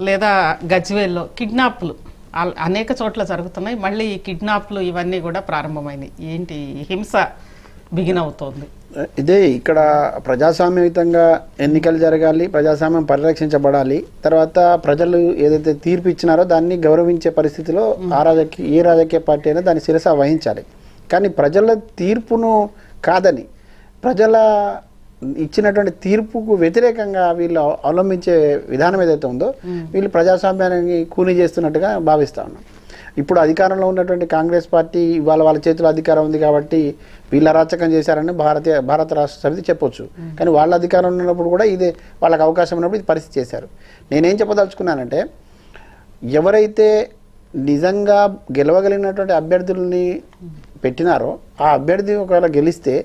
లేదా గజ్వేల్లో కిడ్నాప్లు అనేక చోట్ల జరుగుతున్నాయి. మళ్ళీ ఈ కిడ్నాప్లు ఇవన్నీ కూడా ప్రారంభమైనవి. ఏంటి హింస బిగిన్ అవుతోంది? ఇదే ఇక్కడ ప్రజాస్వామ్యయుతంగా ఎన్నికలు జరగాలి, ప్రజాస్వామ్యం పరిరక్షించబడాలి. తర్వాత ప్రజలు ఏదైతే తీర్పు ఇచ్చినారో దాన్ని గౌరవించే పరిస్థితిలో ఏ రాజకీయ పార్టీ అయినా దాన్ని శిరస వహించాలి. కానీ ప్రజల తీర్పును కాదని, ప్రజల ఇచ్చినటువంటి తీర్పుకు వ్యతిరేకంగా వీళ్ళు అవలంబించే విధానం ఏదైతే ఉందో వీళ్ళు ప్రజాస్వామ్యాన్ని కూని చేస్తున్నట్టుగా భావిస్తా ఉన్నాం. ఇప్పుడు అధికారంలో ఉన్నటువంటి కాంగ్రెస్ పార్టీ ఇవాళ వాళ్ళ చేతిలో అధికారం ఉంది కాబట్టి వీళ్ళు అరాచకం చేశారని భారత రాష్ట్ర సమితి చెప్పొచ్చు. కానీ వాళ్ళ అధికారంలో ఉన్నప్పుడు కూడా ఇదే వాళ్ళకి అవకాశం ఉన్నప్పుడు ఇది పరిస్థితి చేశారు. నేనేం చెప్పదలుచుకున్నానంటే, ఎవరైతే నిజంగా గెలవగలిగినటువంటి అభ్యర్థుల్ని పెట్టినారో ఆ అభ్యర్థి ఒకవేళ గెలిస్తే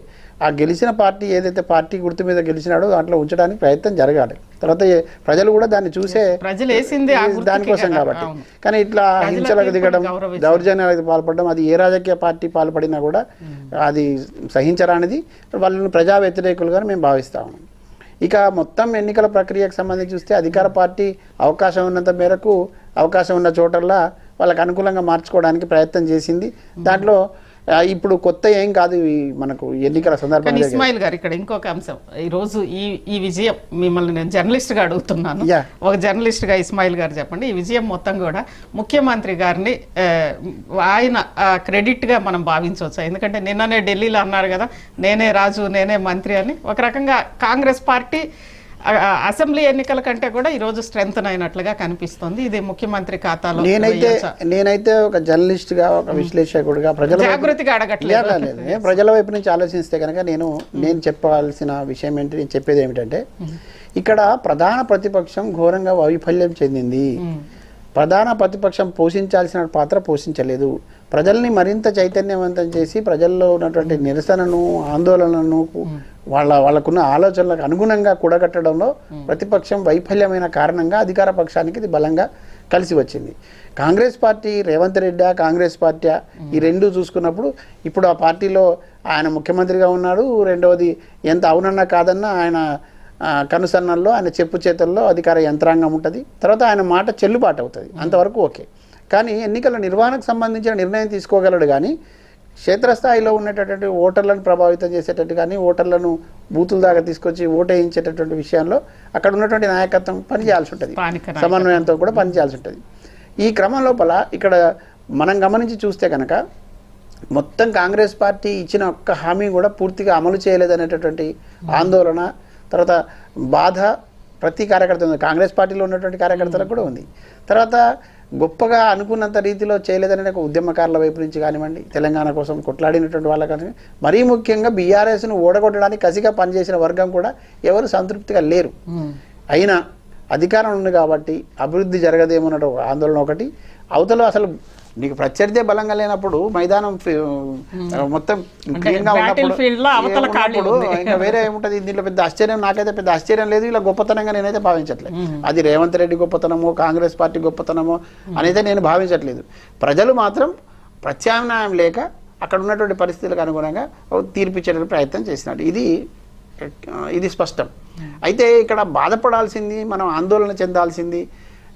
ఆ గెలిచిన పార్టీ ఏదైతే పార్టీ గుర్తు మీద గెలిచినాడో దాంట్లో ఉంచడానికి ప్రయత్నం జరగాలి. తర్వాత ప్రజలు కూడా దాన్ని చూసే దానికోసం కాబట్టి. కానీ ఇట్లా హింసలకు దిగడం, దౌర్జన్యాలకు పాల్పడడం, అది ఏ రాజకీయ పార్టీ పాల్పడినా కూడా అది సహించరానిది. వాళ్ళని ప్రజా వ్యతిరేకులుగా మేము భావిస్తా ఉన్నాం. ఇక మొత్తం ఎన్నికల ప్రక్రియకు సంబంధించి చూస్తే అధికార పార్టీ అవకాశం ఉన్నంత మేరకు అవకాశం ఉన్న చోటల్లా వాళ్ళకి అనుకూలంగా మార్చుకోవడానికి ప్రయత్నం చేసింది. దాంట్లో ఇప్పుడు కొత్త ఏం కాదు మనకు ఎన్నికల సందర్భంగా. ఇస్మాయిల్ గారు, ఇక్కడ ఇంకొక అంశం, ఈరోజు ఈ విజయం మిమ్మల్ని నేను జర్నలిస్ట్గా అడుగుతున్నాను. ఒక జర్నలిస్ట్గా ఇస్మాయిల్ గారు చెప్పండి, ఈ విజయం మొత్తం కూడా ముఖ్యమంత్రి గారిని ఆయన క్రెడిట్గా మనం భావించవచ్చు. ఎందుకంటే నిన్ననే ఢిల్లీలో అన్నారు కదా, నేనే రాజు నేనే మంత్రి అని. ఒక రకంగా కాంగ్రెస్ పార్టీ అసెంబ్లీ ఎన్నికల కంటే కూడా ఈరోజు స్ట్రెంగ్ అయినట్లుగా కనిపిస్తుంది. ఇది ముఖ్యమంత్రి ఖాతాలో. నేనైతే ఒక జర్నలిస్ట్ గా, ఒక విశ్లేషకుడిగా జాగృతిగా అడగట్లేదు, ప్రజల వైపు నుంచి ఆలోచిస్తే కనుక నేను చెప్పాల్సిన విషయం ఏంటి, నేను చెప్పేది ఏమిటంటే, ఇక్కడ ప్రధాన ప్రతిపక్షం ఘోరంగా వైఫల్యం చెందింది. ప్రధాన ప్రతిపక్షం పోషించాల్సిన పాత్ర పోషించలేదు. ప్రజల్ని మరింత చైతన్యవంతం చేసి ప్రజల్లో ఉన్నటువంటి నిరసనను, ఆందోళనను, వాళ్ళకున్న ఆలోచనలకు అనుగుణంగా కూడగట్టడంలో ప్రతిపక్షం వైఫల్యమైన కారణంగా అధికార పక్షానికి ఇది బలంగా కలిసి వచ్చింది. కాంగ్రెస్ పార్టీ, రేవంత్ రెడ్డి కాంగ్రెస్ పార్టీ, ఈ రెండు చూసుకున్నప్పుడు ఇప్పుడు ఆ పార్టీలో ఆయన ముఖ్యమంత్రిగా ఉన్నాడు. రెండవది ఎంత అవునన్నా కాదన్నా ఆయన కనుసన్నల్లో, ఆయన చెప్పు చేతుల్లో అధికార యంత్రాంగం ఉంటుంది. తర్వాత ఆయన మాట చెల్లుబాటు అవుతుంది, అంతవరకు ఓకే. కానీ ఎన్నికల నిర్వహణకు సంబంధించిన నిర్ణయం తీసుకోగలడు. కానీ క్షేత్రస్థాయిలో ఉన్నటువంటి ఓటర్లను ప్రభావితం చేసేటట్టు కానీ, ఓటర్లను బూతుల దాకా తీసుకొచ్చి ఓటేయించేటటువంటి విషయంలో అక్కడ ఉన్నటువంటి నాయకత్వం పనిచేయాల్సి ఉంటుంది, సమన్వయంతో కూడా పనిచేయాల్సి ఉంటుంది. ఈ క్రమం లోపల ఇక్కడ మనం గమనించి చూస్తే కనుక మొత్తం కాంగ్రెస్ పార్టీ ఇచ్చిన ఒక్క హామీ కూడా పూర్తిగా అమలు చేయలేదనేటటువంటి ఆందోళన, తర్వాత బాధ ప్రతి కార్యకర్త ఉంది. కాంగ్రెస్ పార్టీలో ఉన్నటువంటి కార్యకర్తలకు కూడా ఉంది. తర్వాత గొప్పగా అనుకున్నంత రీతిలో చేయలేదనే ఉద్యమకారుల వైపు నుంచి కానివ్వండి, తెలంగాణ కోసం కొట్లాడినటువంటి వాళ్ళ కానీ, మరీ ముఖ్యంగా బీఆర్ఎస్ను ఓడగొట్టడానికి కసిగా పనిచేసిన వర్గం కూడా ఎవరు సంతృప్తిగా లేరు. అయినా అధికారం ఉంది కాబట్టి అభివృద్ధి జరగదేమన్న ఆందోళన ఒకటి. అవతల అసలు నీకు ప్రత్యర్థి బలంగా లేనప్పుడు మైదానం మొత్తం క్లీన్గా ఉన్నప్పుడు ఇంకా వేరే ఏముంటుంది? దీంట్లో పెద్ద ఆశ్చర్యం, నాకైతే పెద్ద ఆశ్చర్యం లేదు. ఇలా గొప్పతనంగా నేనైతే భావించట్లేదు. అది రేవంత్ రెడ్డి గొప్పతనమో, కాంగ్రెస్ పార్టీ గొప్పతనమో అనేది నేను భావించట్లేదు. ప్రజలు మాత్రం ప్రత్యామ్నాయం లేక అక్కడ ఉన్నటువంటి పరిస్థితులకు అనుగుణంగా తీర్పిచ్చేటువంటి ప్రయత్నం చేసినాడు. ఇది స్పష్టం. అయితే ఇక్కడ బాధపడాల్సింది, మనం ఆందోళన చెందాల్సింది,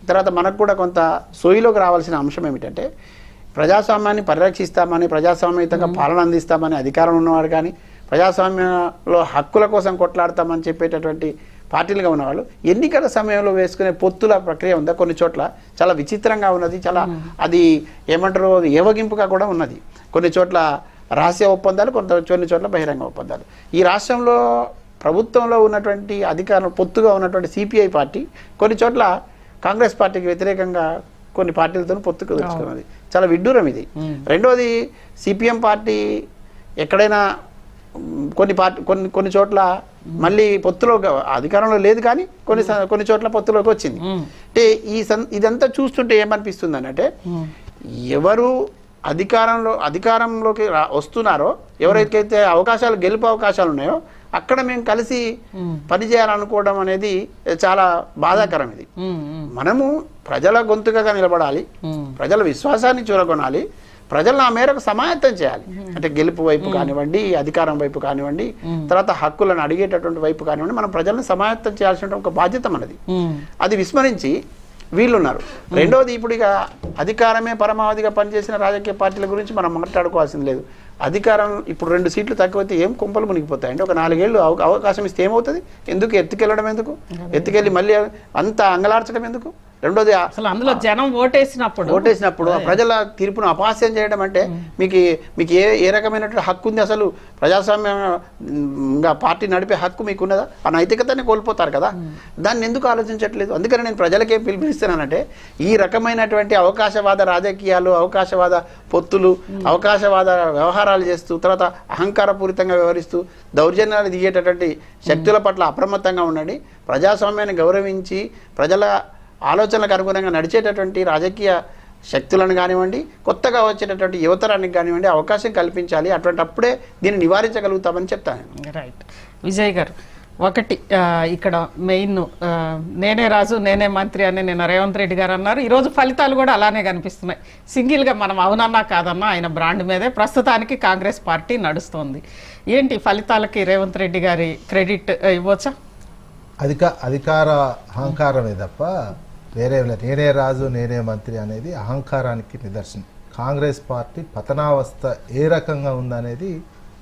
తర్వాత మనకు కూడా కొంత సోయిలోకి రావాల్సిన అంశం ఏమిటంటే, ప్రజాస్వామ్యాన్ని పరిరక్షిస్తామని, ప్రజాస్వామ్యయుతంగా పాలన అందిస్తామని అధికారం ఉన్నవాడు కానీ, ప్రజాస్వామ్యంలో హక్కుల కోసం కొట్లాడతామని చెప్పేటటువంటి పార్టీలుగా ఉన్నవాళ్ళు ఎన్నికల సమయంలో వేసుకునే పొత్తుల ప్రక్రియ ఉందా కొన్ని చోట్ల చాలా విచిత్రంగా ఉన్నది. చాలా అది ఏమంటారు, ఏవగింపుగా కూడా ఉన్నది. కొన్ని చోట్ల రహస్య ఒప్పందాలు, కొన్ని చోట్ల బహిరంగ ఒప్పందాలు. ఈ రాష్ట్రంలో ప్రభుత్వంలో ఉన్నటువంటి అధికారం పొత్తుగా ఉన్నటువంటి సిపిఐ పార్టీ కొన్ని చోట్ల కాంగ్రెస్ పార్టీకి వ్యతిరేకంగా కొన్ని పార్టీలతో పొత్తుకు తెచ్చుకున్నది. చాలా విడ్డూరం ఇది. రెండోది, సిపిఎం పార్టీ ఎక్కడైనా కొన్ని చోట్ల మళ్ళీ పొత్తులో అధికారంలో లేదు, కానీ కొన్ని చోట్ల పొత్తులోకి వచ్చింది. అంటే ఇదంతా చూస్తుంటే ఏమనిపిస్తుంది అంటే, ఎవరు అధికారంలోకి వస్తున్నారో, ఎవరికైతే గెలుపు అవకాశాలు ఉన్నాయో అక్కడ మేము కలిసి పనిచేయాలనుకోవడం అనేది చాలా బాధాకరం. ఇది మనము ప్రజల గొంతుకగా నిలబడాలి, ప్రజల విశ్వాసాన్ని చూరగొనాలి, ప్రజలను ఆ మేరకు సమాయత్తం చేయాలి. అంటే గెలుపు వైపు కానివ్వండి, అధికారం వైపు కానివ్వండి, తర్వాత హక్కులను అడిగేటటువంటి వైపు కానివ్వండి, మనం ప్రజలను సమాయత్తం చేయాల్సిన ఒక బాధ్యత మనది. అది విస్మరించి వీళ్ళు ఉన్నారు. రెండోది ఇప్పుడు ఇక అధికారమే పరమావధిగా పనిచేసిన రాజకీయ పార్టీల గురించి మనం మాట్లాడుకోవాల్సింది లేదు. అధికారం ఇప్పుడు 2 సీట్లు తక్కువైతే ఏం కుంపలు మునిగిపోతాయి అంటే ఒక 4 ఏళ్ళు అవకాశం ఇస్తే ఏమవుతుంది? ఎందుకు ఎత్తుకెళ్ళడం, ఎందుకు ఎత్తుకెళ్ళి మళ్ళీ అంత అంగలార్చడం ఎందుకు? రెండోది అసలు అందులో జనం ఓటేసినప్పుడు ప్రజల తీర్పును అపహాస్యం చేయడం అంటే మీకు ఏ రకమైనటువంటి హక్కు ఉంది? అసలు ప్రజాస్వామ్యంగా పార్టీ నడిపే హక్కు మీకు ఉన్నదా? ఆ నైతికతని కోల్పోతారు కదా. దాన్ని ఎందుకు ఆలోచించట్లేదు? అందుకని నేను ప్రజలకేం పిలుపునిస్తున్నానంటే ఈ రకమైనటువంటి అవకాశవాద రాజకీయాలు, అవకాశవాద పొత్తులు, అవకాశవాద వ్యవహారాలు చేస్తూ తర్వాత అహంకారపూరితంగా వ్యవహరిస్తూ దౌర్జన్యాలు దిగేటటువంటి శక్తుల పట్ల అప్రమత్తంగా ఉండండి. ప్రజాస్వామ్యాన్ని గౌరవించి ప్రజల ఆలోచనలకు అనుగుణంగా నడిచేటటువంటి రాజకీయ శక్తులను కానివ్వండి, కొత్తగా వచ్చేటటువంటి యువతరానికి కానివ్వండి అవకాశం కల్పించాలి. అప్పుడే దీన్ని నివారించగలుగుతామని చెప్తాను. రైట్ విజయ్ గారు, ఒకటి ఇక్కడ మెయిన్ నేనే రాజు నేనే మంత్రి అని నిన్న రేవంత్ రెడ్డి గారు అన్నారు. ఈరోజు ఫలితాలు కూడా అలానే కనిపిస్తున్నాయి. సింగిల్గా మనం అవునన్నా కాదన్నా ఆయన బ్రాండ్ మీదే ప్రస్తుతానికి కాంగ్రెస్ పార్టీ నడుస్తోంది. ఏంటి ఫలితాలకి రేవంత్ రెడ్డి గారి క్రెడిట్ ఇవ్వచ్చా? అధికార అహంకారమే తప్ప వేరే నేనే రాజు నేనే మంత్రి అనేది అహంకారానికి నిదర్శనం. కాంగ్రెస్ పార్టీ పతనావస్థ ఏ రకంగా ఉందనేది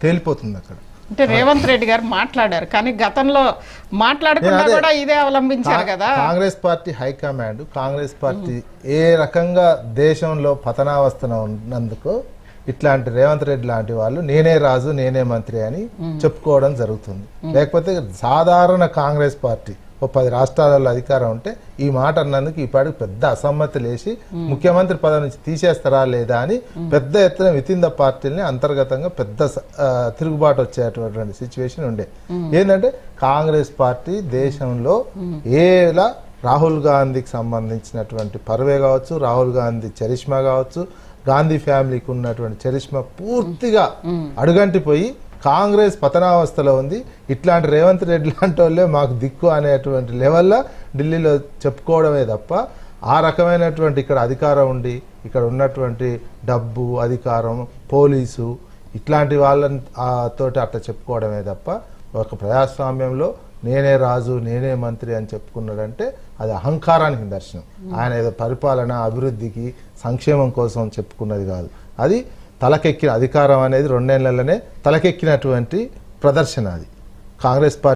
తేలిపోతుంది అక్కడ. అంటే రేవంత్ రెడ్డి గారు మాట్లాడారు, కానీ గతంలో మాట్లాడకుండా కూడా ఇదే అవలంబించారు కదా. Congress party high command Congress party ఏ రకంగా దేశంలో పతనావస్థన ఉన్నందుకు ఇట్లాంటి రేవంత్ రెడ్డి లాంటి వాళ్ళు నేనే రాజు నేనే మంత్రి అని చెప్పుకోవడం జరుగుతుంది. లేకపోతే సాధారణ కాంగ్రెస్ పార్టీ 10 రాష్ట్రాలలో అధికారం ఉంటే ఈ మాట అన్నందుకు ఈ పాటికి పెద్ద అసమ్మతి లేచి ముఖ్యమంత్రి పదవి నుంచి తీసేస్తారా లేదా అని పెద్ద ఎత్తున వితిన్ ద పార్టీని అంతర్గతంగా పెద్ద తిరుగుబాటు వచ్చేటువంటి సిచ్యువేషన్ ఉండే. ఏంటంటే కాంగ్రెస్ పార్టీ దేశంలో ఏలా రాహుల్ గాంధీకి సంబంధించినటువంటి పర్వే కావచ్చు, రాహుల్ గాంధీ చరిష్మా కావచ్చు, గాంధీ ఫ్యామిలీకి ఉన్నటువంటి చరిష్మా పూర్తిగా అడుగంటిపోయి కాంగ్రెస్ పతనావస్థలో ఉంది. ఇట్లాంటి రేవంత్ రెడ్డి లాంటి వాళ్ళే మాకు దిక్కు అనేటువంటి లెవెల్లో ఢిల్లీలో చెప్పుకోవడమే తప్ప ఆ రకమైనటువంటి ఇక్కడ అధికారం ఉండి ఇక్కడ ఉన్నటువంటి డబ్బు, అధికారం, పోలీసు ఇట్లాంటి వాళ్ళని తోటి అట్లా చెప్పుకోవడమే తప్ప ఒక ప్రజాస్వామ్యంలో నేనే రాజు నేనే మంత్రి అని చెప్పుకున్నాడంటే అది అహంకారానికి నిదర్శనం. ఆయన ఏదో పరిపాలన అభివృద్ధికి సంక్షేమం కోసం చెప్పుకున్నది కాదు. అది తలకెక్కిన అధికారం అనేది 2 నెలలనే తలకెక్కినటువంటి ప్రదర్శన అది కాంగ్రెస్ పార్టీ.